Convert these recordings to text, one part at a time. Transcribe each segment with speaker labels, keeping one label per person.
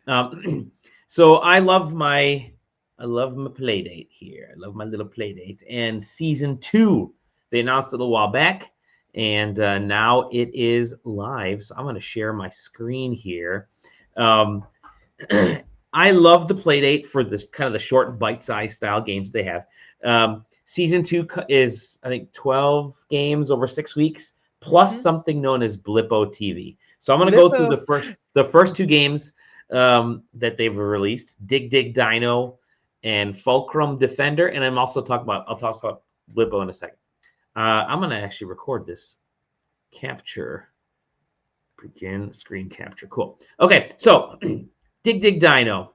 Speaker 1: So I love my Playdate here. I love my little Playdate. And season 2, they announced it a little while back, and now it is live. So I'm going to share my screen here. Um, I love the Playdate for this kind of the short bite-sized style games they have. Season 2 is, I think, 12 games over 6 weeks, plus
Speaker 2: Mm-hmm.
Speaker 1: something known as Blippo TV. So I'm going to go through
Speaker 2: Blippo.
Speaker 1: the first two games that they've released: Dig Dino and Fulcrum Defender, and I'll talk about Blippo in a second. I'm going to actually record this capture. Begin screen capture. Cool. Okay, so Dig Dino.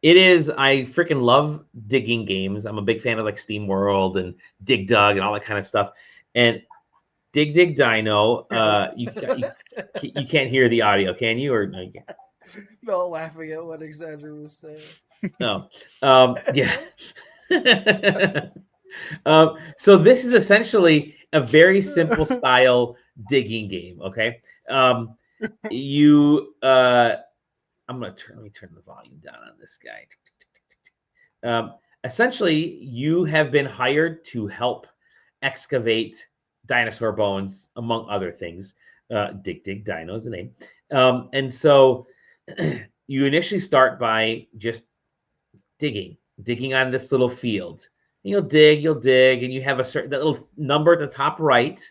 Speaker 1: It is. I freaking love digging games. I'm a big fan of like Steam World and Dig Dug and all that kind of stuff. And Dig Dino. You can't hear the audio, can you? Or no, you can't.
Speaker 2: Not laughing at what Alexander was saying.
Speaker 1: No. Yeah. So this is essentially a very simple style digging game. Okay. Um, you. I'm gonna turn. Let me turn the volume down on this guy. Um, Essentially, you have been hired to help excavate dinosaur bones, among other things. Dig Dino is the name. And so you initially start by just digging on this little field. You'll dig, and you have a certain that little number at the top right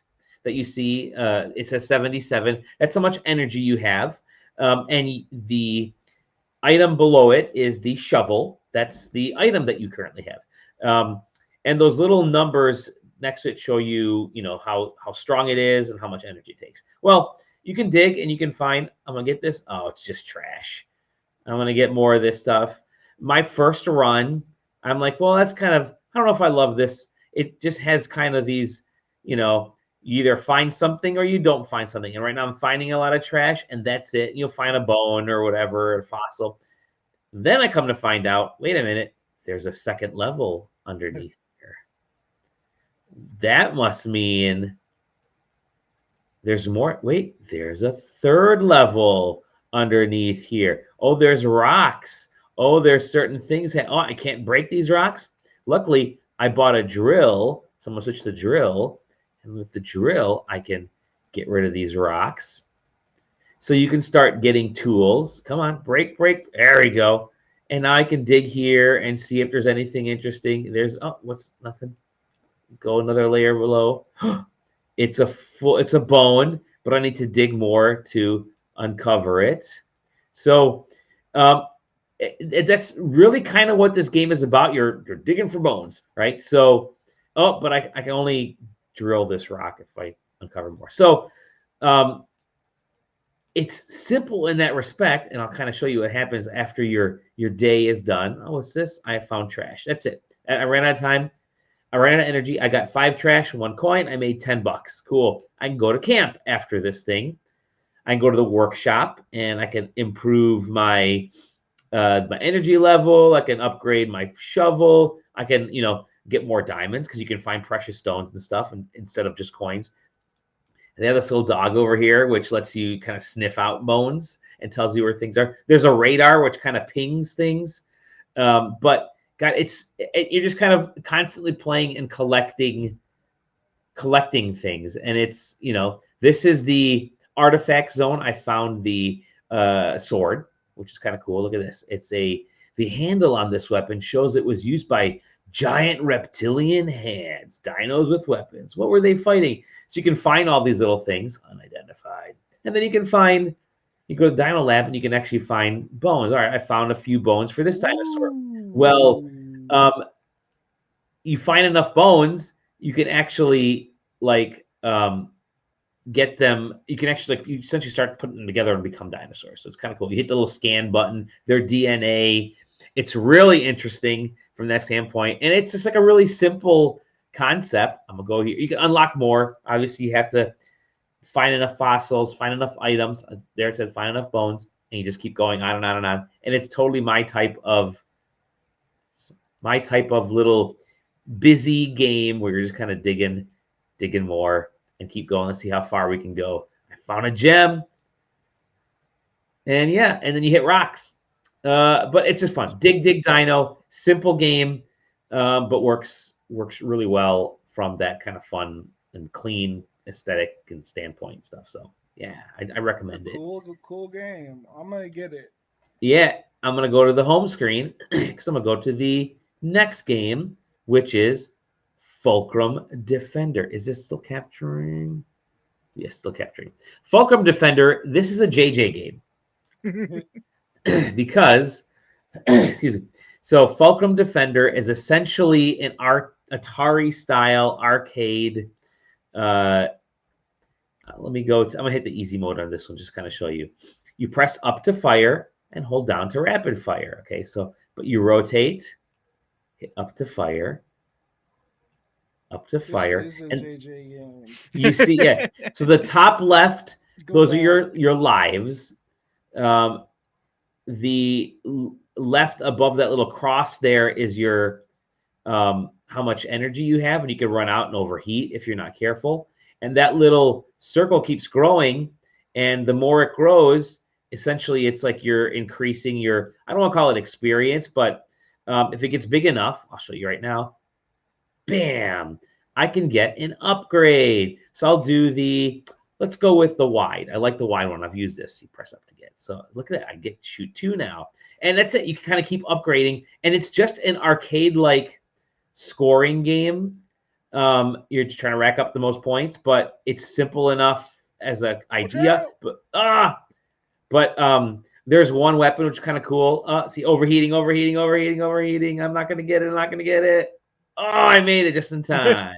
Speaker 1: that you see. It says 77. That's how much energy you have. And the item below it is the shovel. That's the item that you currently have. And those little numbers next to it show you, how strong it is and how much energy it takes. Well, you can dig and you can find. I'm gonna get this. Oh, it's just trash. I'm gonna get more of this stuff. My first run, I'm like, well, that's kind of. I don't know if I love this. It just has kind of these, you either find something or you don't find something. And right now I'm finding a lot of trash, and that's it. You'll find a bone or whatever, a fossil. Then I come to find out, wait a minute, there's a second level underneath here. That must mean there's more. Wait, there's a third level underneath here. Oh, there's rocks. Oh, there's certain things. Oh, I can't break these rocks. Luckily, I bought a drill. So I'm going to switch to drill. And with the drill, I can get rid of these rocks. So you can start getting tools. Come on, break. There we go. And now I can dig here and see if there's anything interesting. What's nothing? Go another layer below. It's a bone, but I need to dig more to uncover it. So that's really kind of what this game is about. You're digging for bones, right? So, but I can only drill this rock if I uncover more. So um, it's simple in that respect, and I'll kind of show you what happens after your day is done. Oh, what's this? I found trash. That's it. I ran out of time. I ran out of energy. I got 5 trash and 1 coin. I made $10. Cool. I can go to camp after this thing. I can go to the workshop and I can improve my energy level. I can upgrade my shovel. I can get more diamonds because you can find precious stones and stuff instead of just coins. And they have this little dog over here which lets you kind of sniff out bones and tells you where things are. There's a radar which kind of pings things, but God, you're just kind of constantly playing and collecting things, and this is the artifact zone. I found the sword, which is kind of cool. Look at this. The handle on this weapon shows it was used by giant reptilian hands, dinos with weapons. What were they fighting? So you can find all these little things unidentified, and then you go to Dino Lab and you can actually find bones. All right, I found a few bones for this dinosaur. Well,
Speaker 2: Ooh.
Speaker 1: um, you find enough bones, you can actually get them. You can actually you essentially start putting them together and become dinosaurs. So it's kind of cool. You hit the little scan button, their DNA. It's really interesting from that standpoint, and it's just like a really simple concept. I'm gonna go here. You can unlock more. Obviously, you have to find enough fossils, find enough items. There it said find enough bones, and you just keep going on and on and on. And it's totally my type of little busy game where you're just kind of digging more and keep going. Let's see how far we can go. I found a gem. and then you hit rocks. But it's just fun. Dig Dino, simple game, but works really well from that kind of fun and clean aesthetic and standpoint stuff. So yeah, I recommend it.
Speaker 2: Cool game. I'm gonna get it.
Speaker 1: Yeah, I'm gonna go to the home screen because I'm gonna go to the next game, which is Fulcrum Defender. Is this still capturing? Yes, still capturing. Fulcrum Defender. This is a JJ game because, excuse me. So Fulcrum Defender is essentially an Atari style arcade. Let me go. I'm gonna hit the easy mode on this one, just kind of show you. You press up to fire and hold down to rapid fire. Okay, so but you rotate, hit up to fire,
Speaker 2: This is a
Speaker 1: and
Speaker 2: JJ game.
Speaker 1: you see, yeah. So the top left,
Speaker 2: Go
Speaker 1: those
Speaker 2: back.
Speaker 1: are your lives. The left above that little cross there is your how much energy you have, and you can run out and overheat if you're not careful. And that little circle keeps growing, and the more it grows, essentially it's like you're increasing your, I don't want to call it experience, but if it gets big enough, I'll show you right now. Bam! I can get an upgrade. So I'll do let's go with the wide. I like the wide one. I've used this. You press up to get. So look at that. I get shoot 2 now. And that's it. You can kind of keep upgrading. And it's just an arcade-like scoring game. You're just trying to rack up the most points, but it's simple enough as an idea. But there's one weapon which is kind of cool. See, overheating. I'm not gonna get it. Oh, I made it just in time.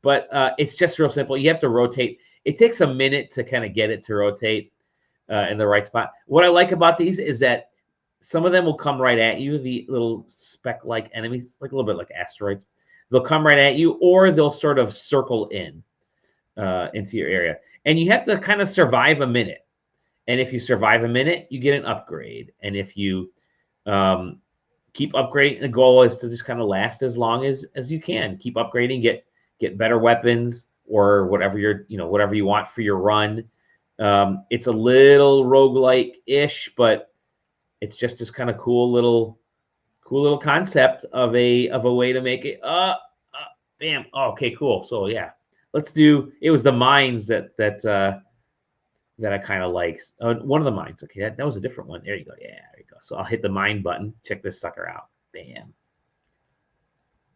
Speaker 1: But it's just real simple. You have to rotate. It takes a minute to kind of get it to rotate in the right spot. What I like about these is that some of them will come right at you, the little speck-like enemies, like a little bit like asteroids. They'll come right at you, or they'll sort of circle in into your area. And you have to kind of survive a minute. And if you survive a minute, you get an upgrade. And if you keep upgrading, the goal is to just kind of last as long as you can. Keep upgrading, get better weapons or whatever whatever you want for your run. It's a little roguelike-ish, but it's just this kind of cool little concept of a way to make it. Bam. Oh, okay, cool. So yeah, let's do. It was the mines that I kind of like. One of the mines. Okay, that was a different one. There you go. Yeah, there you go. So I'll hit the mine button. Check this sucker out. Bam.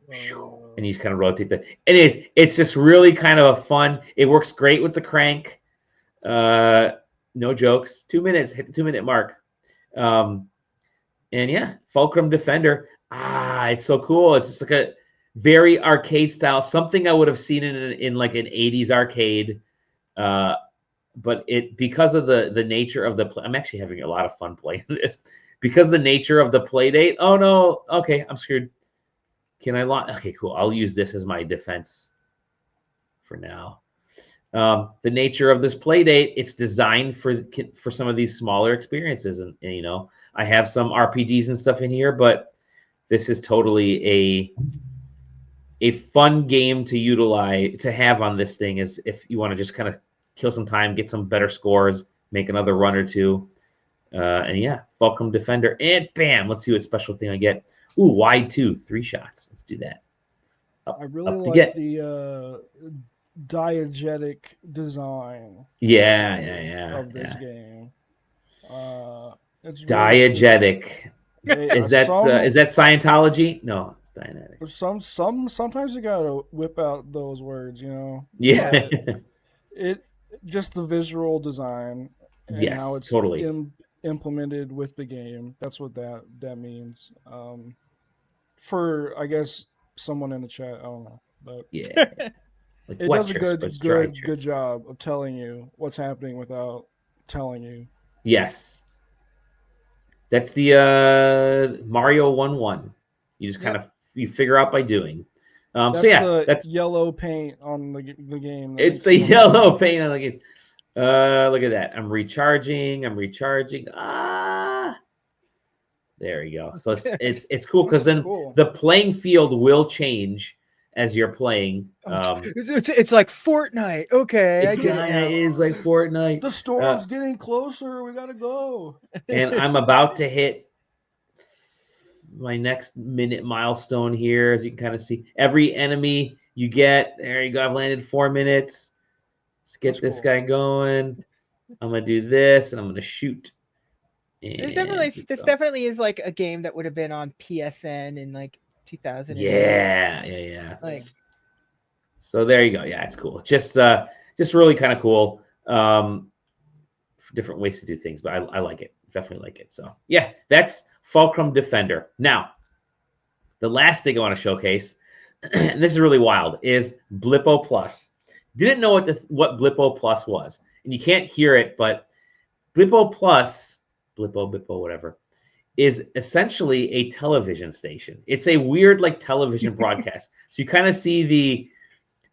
Speaker 1: And you just kind of rotate the. It's just really kind of a fun. It works great with the crank. No jokes. 2 minutes. Hit the 2-minute mark. And yeah, Fulcrum Defender. It's so cool. It's just like a very arcade style, something I would have seen in like an 80s arcade. But because of the nature of I'm actually having a lot of fun playing this because the nature of the Playdate. Oh no, okay, I'm screwed. Can I launch? Okay, cool. I'll use this as my defense for now. The nature of this Playdate, it's designed for some of these smaller experiences, and I have some RPGs and stuff in here, but this is totally a fun game to have on this thing. Is if you want to just kind of kill some time, get some better scores, make another run or two, and yeah, Fulcrum Defender, and bam! Let's see what special thing I get. Ooh, wide 2, 3 shots. Let's do that.
Speaker 2: I really like the diegetic design. Of this game. It's
Speaker 1: diegetic. Really, is that Scientology? No, it's Dianetic.
Speaker 2: Sometimes you gotta whip out those words,
Speaker 1: Yeah.
Speaker 2: It just the visual design and how it's
Speaker 1: totally
Speaker 2: implemented with the game. That's what that means. For I guess someone in the chat, I don't know, but
Speaker 1: yeah.
Speaker 2: It does a good job of telling you what's happening without telling you.
Speaker 1: Yes. That's the Mario 1-1. You just kind of you figure out by doing. That's
Speaker 2: yellow paint on the game.
Speaker 1: It's the yellow paint on the game. Look at that. I'm recharging. There you go. So it's cool because then the playing field will change as you're playing.
Speaker 3: It's like Fortnite. Okay, I
Speaker 1: It
Speaker 3: get it
Speaker 1: kind of
Speaker 3: now.
Speaker 1: is like Fortnite.
Speaker 2: The storm's getting closer. We gotta go.
Speaker 1: And I'm about to hit my next minute milestone here. As you can kind of see, every enemy you get, there you go. I've landed 4 minutes. Let's get
Speaker 2: That's
Speaker 1: this
Speaker 2: cool.
Speaker 1: guy going. I'm gonna do this, and I'm gonna shoot.
Speaker 3: This
Speaker 1: And
Speaker 3: definitely is like a game that would have been on PSN in like 2008.
Speaker 1: yeah.
Speaker 3: Like,
Speaker 1: so there you go. Yeah, it's cool. Just really kind of cool. Different ways to do things, but I like it. Definitely like it. So yeah, that's Fulcrum Defender. Now, the last thing I want to showcase, and this is really wild, is Blippo Plus. Didn't know what Blippo Plus was, and you can't hear it, but Blippo Plus, Blippo, whatever, is essentially a television station. It's a weird like television broadcast. So you kind of see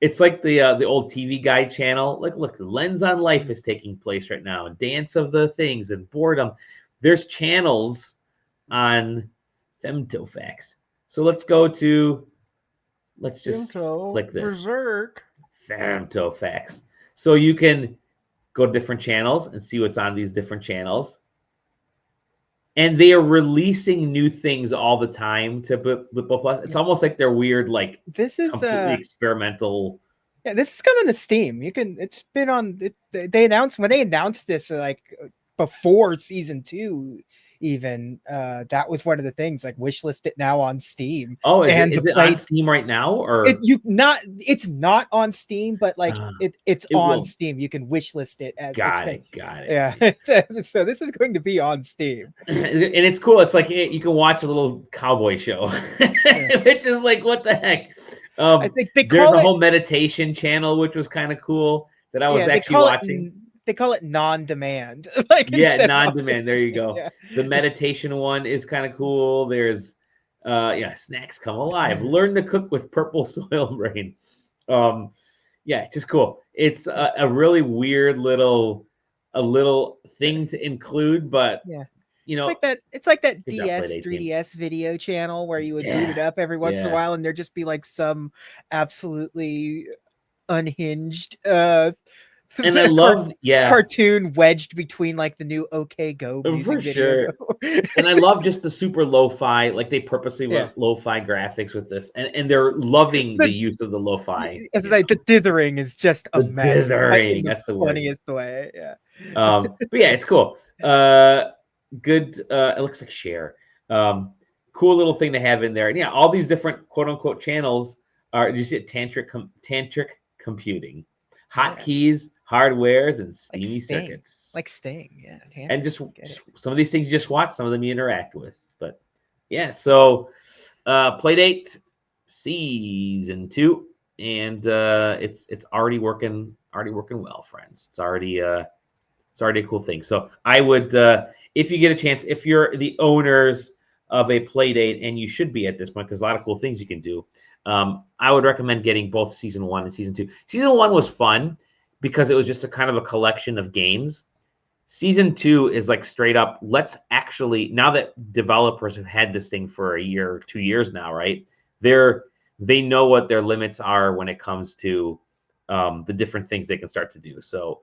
Speaker 1: it's like the old TV Guide channel. Like, look, Lens on Life is taking place right now, and Dance of the Things and Boredom. There's channels on Femtofax. So let's just click this.
Speaker 2: Berserk.
Speaker 1: Femtofax. So you can go to different channels and see what's on these different channels. And they are releasing new things all the time to Blippo Plus. It's almost like they're weird, like
Speaker 3: this is
Speaker 1: completely experimental.
Speaker 3: Yeah, this is coming to Steam. It's been on. They announced this like before season 2. Even that was one of the things, like wishlist it now on Steam.
Speaker 1: Oh, is it on Steam right now, or
Speaker 3: it's not on Steam, but like it's on Steam. You can wishlist it as
Speaker 1: got it.
Speaker 3: Yeah, so this is going to be on Steam,
Speaker 1: and it's cool. It's like you can watch a little cowboy show, which is like, what the heck.
Speaker 3: I think
Speaker 1: there's a whole meditation channel, which was kind of cool that I was actually watching.
Speaker 3: They call it non-demand.
Speaker 1: Non-demand. There you go.
Speaker 3: Yeah.
Speaker 1: The meditation one is kind of cool. There's Snacks Come Alive. Learn to cook with Purple Soil Brain. Just cool. It's a really weird little thing to include, but
Speaker 3: it's like that DS 3DS video channel where you would boot it up every once in a while, and there'd just be like some absolutely unhinged
Speaker 1: and I love
Speaker 3: cartoon wedged between like the new OK Go music video.
Speaker 1: And I love just the super lo-fi, like they purposely went lo-fi graphics with this, and they're loving the use of the lo-fi.
Speaker 3: It's like the dithering is just a mess.
Speaker 1: Dithering, that's the
Speaker 3: funniest way. Yeah.
Speaker 1: But yeah, it's cool. Good. It looks like Share. Cool little thing to have in there. And yeah, all these different quote unquote channels are. You see it, tantric computing, hotkeys, hardwares, and steamy circuits.
Speaker 3: Like Sting, yeah.
Speaker 1: And just some of these things you just watch, some of them you interact with. But yeah, so Playdate Season 2, and it's already working well, friends. It's already a cool thing. So I would, if you get a chance, if you're the owners of a Playdate, and you should be at this point because a lot of cool things you can do, I would recommend getting both Season 1 and Season 2. Season 1 was fun because it was just a kind of a collection of games. Season 2 is like straight up, let's actually, now that developers have had this thing for a year or 2 years now, right? They know what their limits are when it comes to the different things they can start to do. So,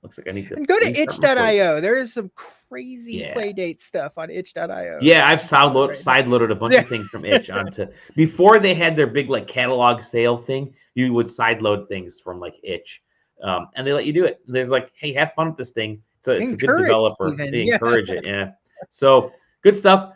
Speaker 1: looks like I need to
Speaker 3: go to itch.io. There is some crazy Playdate stuff on itch.io.
Speaker 1: Yeah, I've sideloaded a bunch of things from itch onto, before they had their big like catalog sale thing, you would sideload things from like itch, and they let you do it. There's like, hey, have fun with this thing. It's a good developer. They encourage it. Yeah. So good stuff.